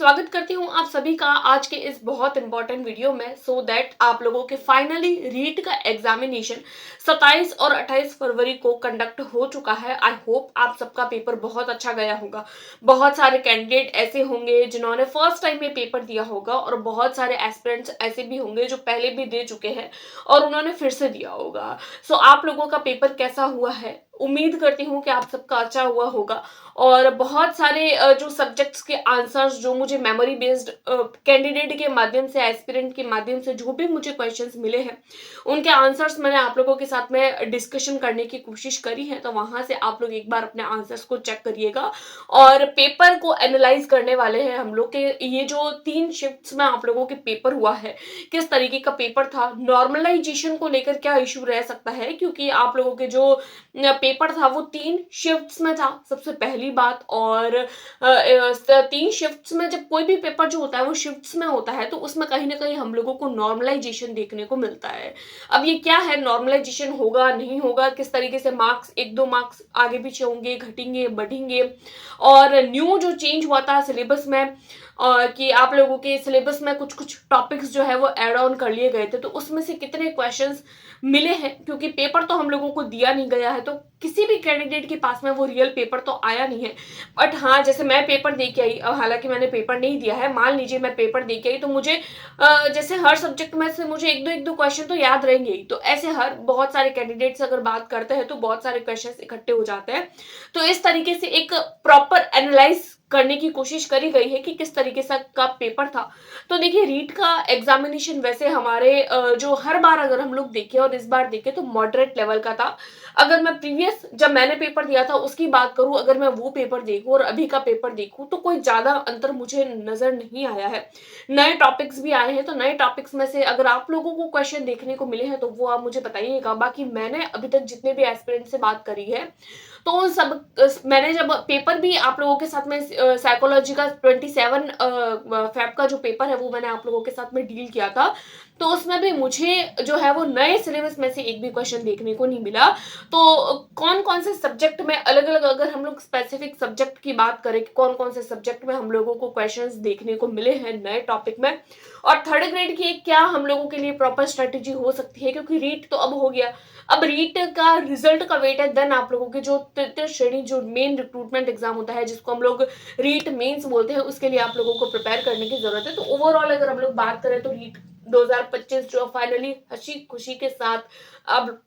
स्वागत करती हूँ आप सभी का आज के इस बहुत इंपॉर्टेंट वीडियो में सो दैट आप लोगों के फाइनली रीट का एग्जामिनेशन 27 और 28 फरवरी को कंडक्ट हो चुका है। आई होप आप सबका पेपर बहुत अच्छा गया होगा। बहुत सारे कैंडिडेट ऐसे होंगे जिन्होंने फर्स्ट टाइम में पेपर दिया होगा और बहुत सारे एस्पिरेंट्स ऐसे भी होंगे जो पहले भी दे चुके हैं और उन्होंने फिर से दिया होगा। सो आप लोगों का पेपर कैसा हुआ है? उम्मीद करती हूँ कि आप सबका अच्छा हुआ होगा और बहुत सारे जो सब्जेक्ट्स के आंसर्स जो मुझे मेमोरी बेस्ड कैंडिडेट के माध्यम से एस्पिरेंट के माध्यम से जो भी मुझे क्वेश्चंस मिले हैं उनके आंसर्स मैंने आप लोगों के साथ में डिस्कशन करने की कोशिश करी है। तो वहां से आप लोग एक बार अपने आंसर्स को चेक करिएगा और पेपर को एनालाइज करने वाले हैं हम लोग के। ये जो 3 शिफ्ट्स में आप लोगों के पेपर हुआ है किस तरीके का पेपर था, नॉर्मलाइजेशन को लेकर क्या इश्यू रह सकता है, क्योंकि आप लोगों के जो पेपर था वो 3 शिफ्ट्स में था सबसे पहली बात। और 3 शिफ्ट्स में जब कोई भी पेपर जो होता है वो शिफ्ट्स में होता है तो उसमें कहीं ना कहीं हम लोगों को नॉर्मलाइजेशन देखने को मिलता है। अब ये क्या है, नॉर्मलाइजेशन होगा नहीं होगा, किस तरीके से मार्क्स 1-2 मार्क्स आगे पीछे होंगे, घटेंगे बढ़ेंगे, और न्यू जो चेंज हुआ था सिलेबस में कि आप लोगों के सिलेबस में कुछ कुछ टॉपिक्स जो है वो ऐड ऑन कर लिए गए थे तो उसमें से कितने क्वेश्चंस मिले हैं, क्योंकि पेपर तो हम लोगों को दिया नहीं गया है तो किसी भी कैंडिडेट के पास में वो रियल पेपर तो आया नहीं है। बट हाँ, जैसे मैं पेपर दे के आई, हालांकि मैंने पेपर नहीं दिया है, मान लीजिए मैं पेपर दे के आई तो मुझे जैसे हर सब्जेक्ट में से मुझे एक दो क्वेश्चन तो याद रहेंगे ही। तो ऐसे हर बहुत सारे कैंडिडेट से अगर बात करते हैं तो बहुत सारे क्वेश्चन इकट्ठे हो जाते हैं। तो इस तरीके से एक प्रॉपर एनालाइज करने की कोशिश करी गई है कि किस तरीके से का पेपर था। तो देखिए, रीट का एग्जामिनेशन वैसे हमारे जो हर बार अगर हम लोग देखें और इस बार देखें तो मॉडरेट लेवल का था। अगर मैं प्रीवियस जब मैंने पेपर दिया था उसकी बात करूं, अगर मैं वो पेपर देखूं और अभी का पेपर देखूं तो कोई ज्यादा अंतर मुझे नजर नहीं आया है। नए टॉपिक्स भी आए हैं तो नए टॉपिक्स में से अगर आप लोगों को क्वेश्चन देखने को मिले हैं तो वो आप मुझे बताइएगा। बाकी मैंने अभी तक जितने भी एस्पिरेंट से बात करी है तो उन सब मैंने जब पेपर भी आप लोगों के साथ में साइकोलॉजी का 27 फैब का जो पेपर है वो मैंने आप लोगों के साथ में डील किया था तो उसमें भी मुझे जो है वो नए सिलेबस में से एक भी क्वेश्चन देखने को नहीं मिला। तो कौन कौन से सब्जेक्ट में अलग अलग, अगर हम लोग स्पेसिफिक सब्जेक्ट की बात करें कि कौन कौन से सब्जेक्ट में हम लोगों को क्वेश्चंस देखने को मिले हैं नए टॉपिक में, और थर्ड ग्रेड की क्या हम लोगों के लिए प्रॉपर स्ट्रेटेजी हो सकती है, क्योंकि रीट तो अब हो गया। अब रीट का रिजल्ट का वेट है, देन आप लोगों के जो तृतीय श्रेणी जो मेन रिक्रूटमेंट एग्जाम होता है जिसको हम लोग रीट मेंस बोलते हैं उसके लिए आप लोगों को प्रिपेयर करने की जरूरत है। तो ओवरऑल अगर हम लोग बात करें तो रीट 2025 जो फाइनली हंसी खुशी के साथ अब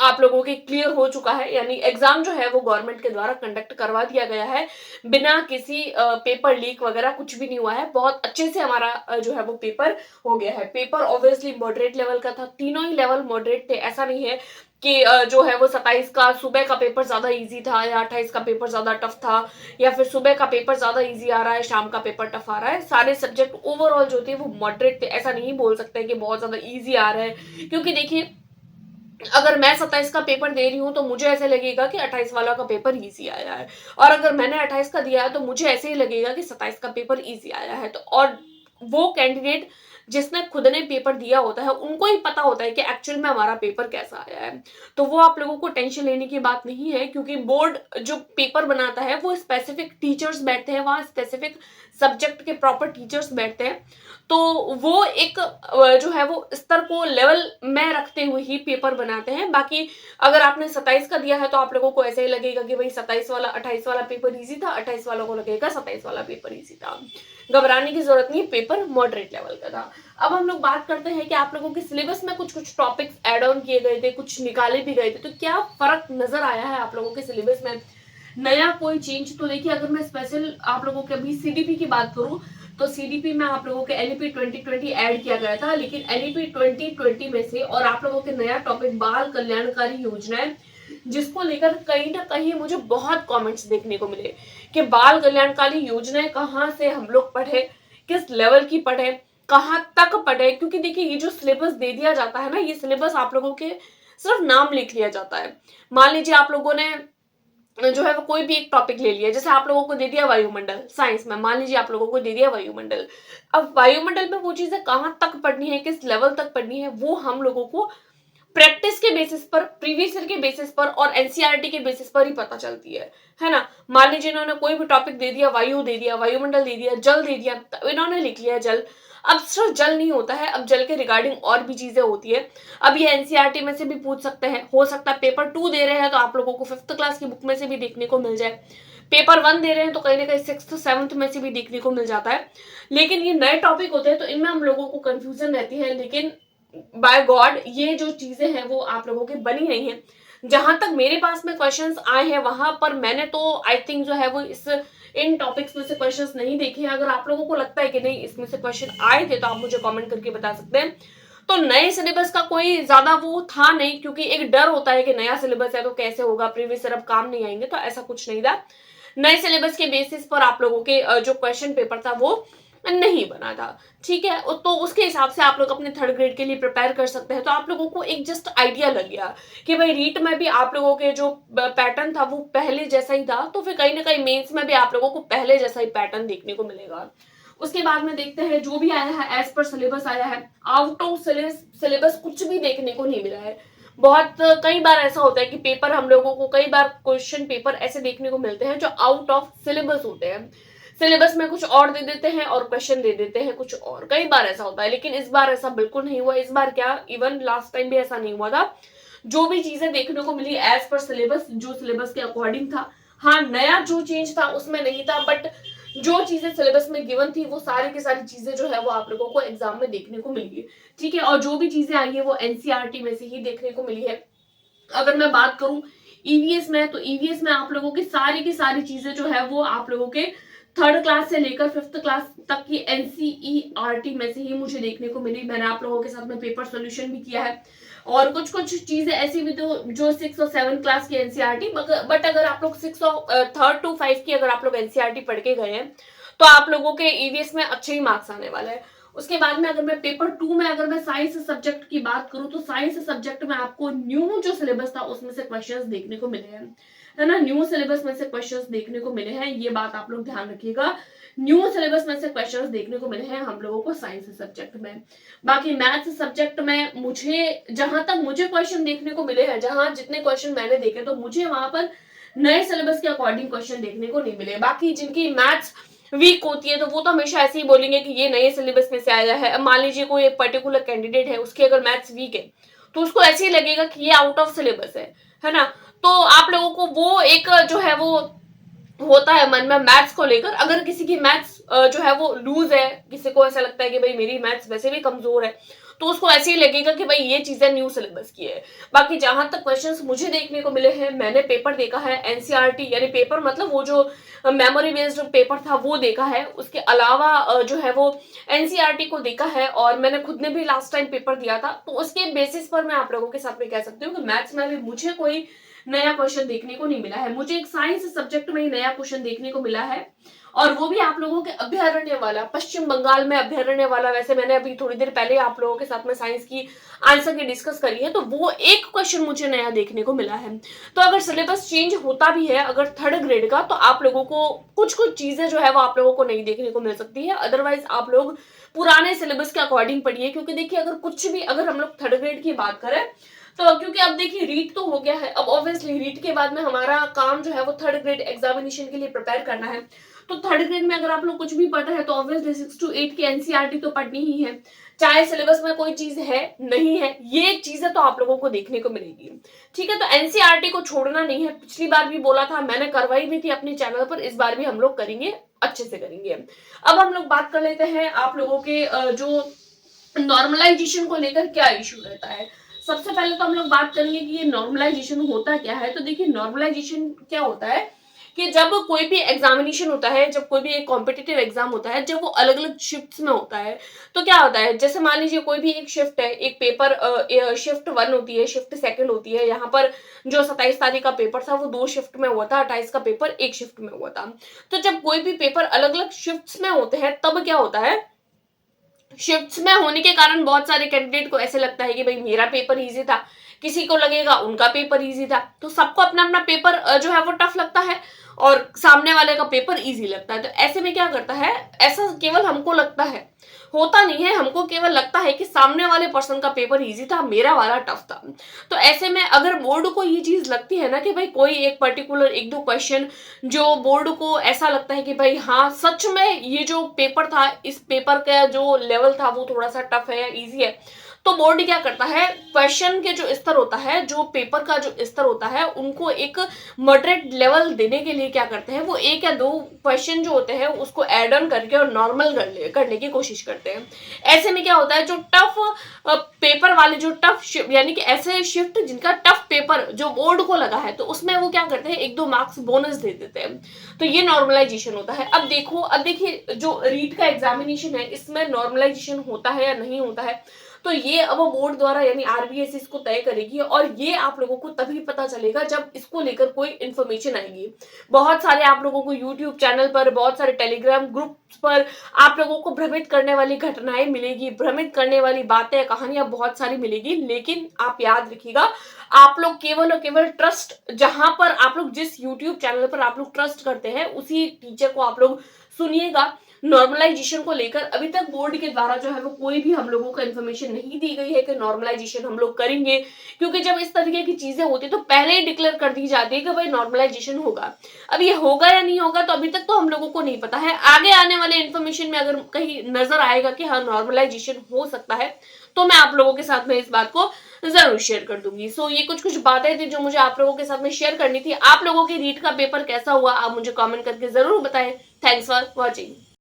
आप लोगों के क्लियर हो चुका है, यानी एग्जाम जो है वो गवर्नमेंट के द्वारा कंडक्ट करवा दिया गया है बिना किसी पेपर लीक वगैरह, कुछ भी नहीं हुआ है। बहुत अच्छे से हमारा जो है वो पेपर हो गया है। पेपर ऑब्वियसली मॉडरेट लेवल का था, तीनों ही लेवल मॉडरेट थे। ऐसा नहीं है कि जो है वो 27 का सुबह का पेपर ज्यादा इजी था या 28 का पेपर ज्यादा टफ था, या फिर सुबह का पेपर ज्यादा इजी आ रहा है शाम का पेपर टफ आ रहा है। सारे सब्जेक्ट ओवरऑल जो थे वो मॉडरेट थे। ऐसा नहीं बोल सकते कि बहुत ज्यादा इजी आ रहा है, क्योंकि देखिए अगर मैं 27 का पेपर दे रही हूँ तो मुझे ऐसे लगेगा कि 28 वाला का पेपर इजी आया है, और अगर मैंने 28 का दिया है तो मुझे ऐसे ही लगेगा कि 27 का पेपर इजी आया है। तो और वो कैंडिडेट जिसने खुद ने पेपर दिया होता है उनको ही पता होता है कि एक्चुअल में हमारा पेपर कैसा आया है। तो वो आप लोगों को टेंशन लेने की बात नहीं है, क्योंकि बोर्ड जो पेपर बनाता है वो स्पेसिफिक टीचर्स बैठते हैं, वहां स्पेसिफिक सब्जेक्ट के प्रॉपर टीचर्स बैठते हैं। तो वो एक जो है वो स्तर को लेवल में रखते हुए ही पेपर बनाते हैं। बाकी अगर आपने 27 का दिया है तो आप लोगों को ऐसे ही लगेगा कि भाई 27 वाला 28 वाला पेपर इजी था, 28 वालों को लगेगा 27 वाला पेपर इजी था। घबराने की जरूरत नहीं, पेपर मॉडरेट लेवल का था। अब हम लोग बात करते हैं कि आप लोगों के सिलेबस में कुछ कुछ टॉपिक्स ऐड ऑन किए गए थे, कुछ निकाले भी गए थे, तो क्या फर्क नजर आया है आप लोगों के सिलेबस में, नया कोई चेंज? तो देखिए, अगर मैं स्पेशल आप लोगों के अभी सीडीपी की बात करूं तो सीडीपी में आप लोगों के एनईपी 2020 ऐड किया गया था, लेकिन एनईपी 2020 में से और आप लोगों के नया टॉपिक बाल कल्याणकारी योजनाएं, जिसको लेकर कहीं ना कहीं मुझे बहुत कमेंट्स देखने को मिले कि बाल कल्याणकारी योजनाएं कहाँ से हम लोग पढ़े, किस लेवल की पढ़े, कहाँ तक पढ़े। क्योंकि देखिए, ये जो सिलेबस दे दिया जाता है ना, ये सिलेबस आप लोगों के सिर्फ नाम लिख लिया जाता है। मान लीजिए आप लोगों ने जो है वो कोई भी एक टॉपिक ले लिया, जैसे आप लोगों को दे दिया वायुमंडल साइंस में, मान लीजिए आप लोगों को दे दिया वायुमंडल। अब वायुमंडल में वो चीजें कहाँ तक पढ़नी है, किस लेवल तक पढ़नी है, वो हम लोगों को प्रैक्टिस के बेसिस पर, प्रीवियस ईयर के बेसिस पर और एनसीईआरटी के बेसिस पर ही पता चलती है ना। मान लीजिए इन्होंने कोई भी टॉपिक दे दिया, वायु दे दिया, वायुमंडल दे दिया, जल दे दिया, तो इन्होंने लिख लिया जल। अब सिर्फ जल नहीं होता है, अब जल के रिगार्डिंग और भी चीजें होती है। अब ये एनसीईआरटी में से भी पूछ सकते हैं, हो सकता है पेपर 2 दे रहे हैं तो आप लोगों को 5th क्लास की बुक में से भी देखने को मिल जाए, पेपर 1 दे रहे हैं तो कहीं ना कहीं 6th 7th में से भी देखने को मिल जाता है। लेकिन ये नए टॉपिक होते हैं तो इनमें हम लोगों को कंफ्यूजन रहती है, लेकिन बाय गॉड ये जो चीजें हैं वो आप लोगों की बनी नहीं है। जहां तक मेरे पास में क्वेश्चंस आए हैं वहां पर मैंने तो आई थिंक जो है वो इन टॉपिक्स में से क्वेश्चंस नहीं देखे हैं। अगर आप लोगों को लगता है कि नहीं इसमें से क्वेश्चन आए थे तो आप मुझे कमेंट करके बता सकते हैं। तो नए सिलेबस का कोई ज्यादा वो था नहीं, क्योंकि एक डर होता है कि नया सिलेबस है तो कैसे होगा, प्रीवियस ईयर अब काम नहीं आएंगे, तो ऐसा कुछ नहीं था। नए सिलेबस के बेसिस पर आप लोगों के जो क्वेश्चन पेपर था वो नहीं बना था, ठीक है। तो उसके हिसाब से आप लोग अपने 3rd ग्रेड के लिए प्रिपेयर कर सकते हैं। तो आप लोगों को एक जस्ट आइडिया लग गया कि भाई रीट में भी आप लोगों के जो पैटर्न था वो पहले जैसा ही था, तो फिर कहीं ना कहीं मेंस में भी आप लोगों को पहले जैसा ही पैटर्न देखने को मिलेगा। उसके बाद में देखते हैं जो भी आया है एज पर सिलेबस आया है, आउट ऑफ सिलेबस कुछ भी देखने को नहीं मिला है। बहुत कई बार ऐसा होता है कि पेपर हम लोगों को कई बार क्वेश्चन पेपर ऐसे देखने को मिलते हैं जो आउट ऑफ सिलेबस होते हैं, सिलेबस में कुछ और दे देते हैं और क्वेश्चन दे देते हैं कुछ और, कई बार ऐसा होता है। लेकिन इस बार ऐसा बिल्कुल नहीं हुआ। इस बार क्या, इवन लास्ट टाइम भी ऐसा नहीं हुआ था। जो भी चीजें देखने को मिली एज पर सिलेबस, जो सिलेबस के अकॉर्डिंग था। हाँ, नया जो चेंज था उसमें नहीं था, बट जो चीजें सिलेबस में गिवन थी वो सारी की सारी चीजें जो है वो आप लोगों को एग्जाम में देखने को मिली, ठीक है। और जो भी चीजें आई है वो एनसीईआरटी में से ही देखने को मिली है। अगर मैं बात करूं ईवीएस में, तो ईवीएस में आप लोगों की सारी चीजें जो है वो आप लोगों के 3rd क्लास से लेकर 5th क्लास तक की एनसीईआरटी में से ही मुझे देखने को मिली। मैंने आप लोगों के साथ में पेपर सोल्यूशन भी किया है, और कुछ कुछ चीजें ऐसी भी तो जो 6 और 7 क्लास की एनसीईआरटी, बट अगर आप लोग 6 और 3rd to 5 की अगर आप लोग एनसीईआरटी पढ़ के गए हैं तो आप लोगों के ईवीएस में अच्छे ही मार्क्स आने वाले हैं। उसके बाद में अगर मैं पेपर 2 में अगर मैं साइंस सब्जेक्ट की बात करूं तो साइंस सब्जेक्ट में आपको न्यू जो सिलेबस था उसमें से क्वेश्चंस देखने को मिले हैं, है ना। न्यू सिलेबस में से क्वेश्चंस देखने को मिले हैं, ये बात आप लोग ध्यान रखिएगा। न्यू सिलेबस में से क्वेश्चंस देखने को मिले हैं हम लोगों को साइंस सब्जेक्ट में। बाकी मैथ्स सब्जेक्ट में मुझे जहां तक मुझे क्वेश्चन देखने को मिले हैं, जहां जितने क्वेश्चन मैंने देखे तो मुझे वहां पर नए सिलेबस के अकॉर्डिंग क्वेश्चन देखने को नहीं मिले। बाकी जिनकी मैथ्स वीक होती है तो वो तो हमेशा ऐसे ही बोलेंगे कि ये नए सिलेबस में से आया है। अब मान लीजिए कोई एक पर्टिकुलर कैंडिडेट है, उसकी अगर मैथ्स वीक है तो उसको ऐसे ही लगेगा कि ये आउट ऑफ सिलेबस है ना। तो आप लोगों को वो एक जो है वो होता है मन में मैथ्स को लेकर। अगर किसी की मैथ्स जो है वो लूज है, किसी को ऐसा लगता है कि भाई मेरी मैथ्स वैसे भी कमजोर है, तो उसको ऐसे ही लगेगा कि भाई ये चीजें न्यू सिलेबस की है। बाकी जहां तक क्वेश्चंस मुझे देखने को मिले हैं, मैंने पेपर देखा है एनसीईआरटी, यानी पेपर मतलब वो जो मेमोरी बेस्ड पेपर था वो देखा है। उसके अलावा जो है वो एनसीईआरटी को देखा है, और मैंने खुद ने भी लास्ट टाइम पेपर दिया था, तो उसके बेसिस पर मैं आप लोगों के साथ में कह सकती हूँ कि मैथ्स में भी मुझे कोई नया क्वेश्चन देखने को नहीं मिला है। मुझे एक साइंस सब्जेक्ट में ही नया क्वेश्चन देखने को मिला है, और वो भी आप लोगों के अभ्यारण्य वाला, पश्चिम बंगाल में अभ्यारण्य वाला। वैसे मैंने अभी थोड़ी देर पहले आप लोगों के साथ में साइंस की आंसर की डिस्कस करी है, तो वो एक क्वेश्चन मुझे नया देखने को मिला है। तो अगर सिलेबस चेंज होता भी है अगर 3rd ग्रेड का, तो आप लोगों को कुछ कुछ चीजें जो है वो आप लोगों को नहीं देखने को मिल सकती है। अदरवाइज आप लोग पुराने सिलेबस के अकॉर्डिंग पढ़िए, क्योंकि देखिए अगर कुछ भी, अगर हम लोग 3rd ग्रेड की बात करें तो, क्योंकि अब देखिए रीट तो हो गया है, अब ऑब्वियसली रीट के बाद में हमारा काम जो है वो 3rd ग्रेड एग्जामिनेशन के लिए प्रिपेयर करना है। तो 3rd ग्रेड में अगर आप लोग कुछ भी पढ़ रहे हैं तो ऑब्वियसली 6 to 8 की एनसीईआरटी तो पढ़नी ही है, चाहे सिलेबस में कोई चीज है नहीं है, ये चीजें तो आप लोगों को देखने को मिलेगी, ठीक है। तो एनसीईआरटी को छोड़ना नहीं है। पिछली बार भी बोला था, मैंने करवाई भी थी अपने चैनल पर, इस बार भी हम लोग करेंगे, अच्छे से करेंगे। अब हम लोग बात कर लेते हैं आप लोगों के जो नॉर्मलाइजेशन को लेकर क्या इश्यू रहता है। सबसे पहले तो हम लोग बात करेंगे कि ये नॉर्मलाइजेशन होता क्या है। तो देखिए नॉर्मलाइजेशन क्या होता है कि जब कोई भी एग्जामिनेशन होता है, जब कोई भी एक कॉम्पिटिटिव एग्जाम होता है, जब वो अलग अलग शिफ्ट्स में होता है, तो क्या होता है, जैसे मान लीजिए कोई भी एक शिफ्ट है, एक पेपर शिफ्ट 1 होती है, शिफ्ट 2 होती है। यहाँ पर जो 27 तारीख का पेपर था वो 2 शिफ्ट में हुआ था, 28 का पेपर 1 शिफ्ट में हुआ था। तो जब कोई भी पेपर अलग अलग शिफ्ट्स में होते हैं तब क्या होता है, शिफ्ट्स में होने के कारण बहुत सारे कैंडिडेट को ऐसे लगता है कि भाई मेरा पेपर इजी था, किसी को लगेगा उनका पेपर इजी था। तो सबको अपना अपना पेपर जो है वो टफ लगता है और सामने वाले का पेपर इजी लगता है। तो ऐसे में क्या करता है, ऐसा केवल हमको लगता है, होता नहीं है, हमको केवल लगता है कि सामने वाले पर्सन का पेपर इजी था, मेरा वाला टफ था। तो ऐसे में अगर बोर्ड को ये चीज लगती है ना कि भाई कोई एक पर्टिकुलर एक दो क्वेश्चन जो बोर्ड को ऐसा लगता है कि भाई हाँ सच में ये जो पेपर था, इस पेपर का जो लेवल था वो थोड़ा सा टफ है या इजी है, तो बोर्ड क्या करता है, क्वेश्चन के जो स्तर होता है, जो पेपर का जो स्तर होता है, उनको एक मॉडरेट लेवल देने के लिए क्या करते हैं, वो एक या दो क्वेश्चन जो होते हैं उसको एड ऑन करके और नॉर्मल करने की कोशिश करते हैं। ऐसे में क्या होता है, जो टफ पेपर वाले, जो टफ यानी कि ऐसे शिफ्ट जिनका टफ पेपर जो बोर्ड को लगा है, तो उसमें वो क्या करते हैं, एक दो मार्क्स बोनस दे देते हैं। तो ये नॉर्मलाइजेशन होता है। अब देखिए जो रीट का एग्जामिनेशन है, इसमें नॉर्मलाइजेशन होता है या नहीं होता है, तो ये अब बोर्ड द्वारा यानी आरबीएससी इसको तय करेगी और ये आप लोगों को तभी पता चलेगा जब इसको लेकर कोई इन्फॉर्मेशन आएगी। बहुत सारे आप लोगों को यूट्यूब चैनल पर, बहुत सारे टेलीग्राम ग्रुप्स पर आप लोगों को भ्रमित करने वाली घटनाएं मिलेगी, भ्रमित करने वाली बातें, कहानियां बहुत सारी मिलेगी। लेकिन आप याद रखिएगा, आप लोग केवल और केवल ट्रस्ट, जहां पर आप लोग जिस यूट्यूब चैनल पर आप लोग ट्रस्ट करते हैं उसी टीचर को आप लोग सुनिएगा। नॉर्मलाइजेशन को लेकर अभी तक बोर्ड के द्वारा जो है वो कोई भी हम लोगों को इन्फॉर्मेशन नहीं दी गई है कि नॉर्मलाइजेशन हम लोग करेंगे, क्योंकि जब इस तरीके की चीजें होती है तो पहले ही डिक्लेयर कर दी जाती है कि भाई नॉर्मलाइजेशन होगा। अब ये होगा या नहीं होगा तो अभी तक तो हम लोगों को नहीं पता है। आगे आने वाले इन्फॉर्मेशन में अगर कहीं नजर आएगा कि हाँ नॉर्मलाइजेशन हो सकता है, तो मैं आप लोगों के साथ में इस बात को जरूर शेयर कर दूंगी। सो ये कुछ बातें थी जो मुझे आप लोगों के साथ में शेयर करनी थी। आप लोगों के रीट का पेपर कैसा हुआ आप मुझे कमेंट करके जरूर बताएं। Thanks for watching.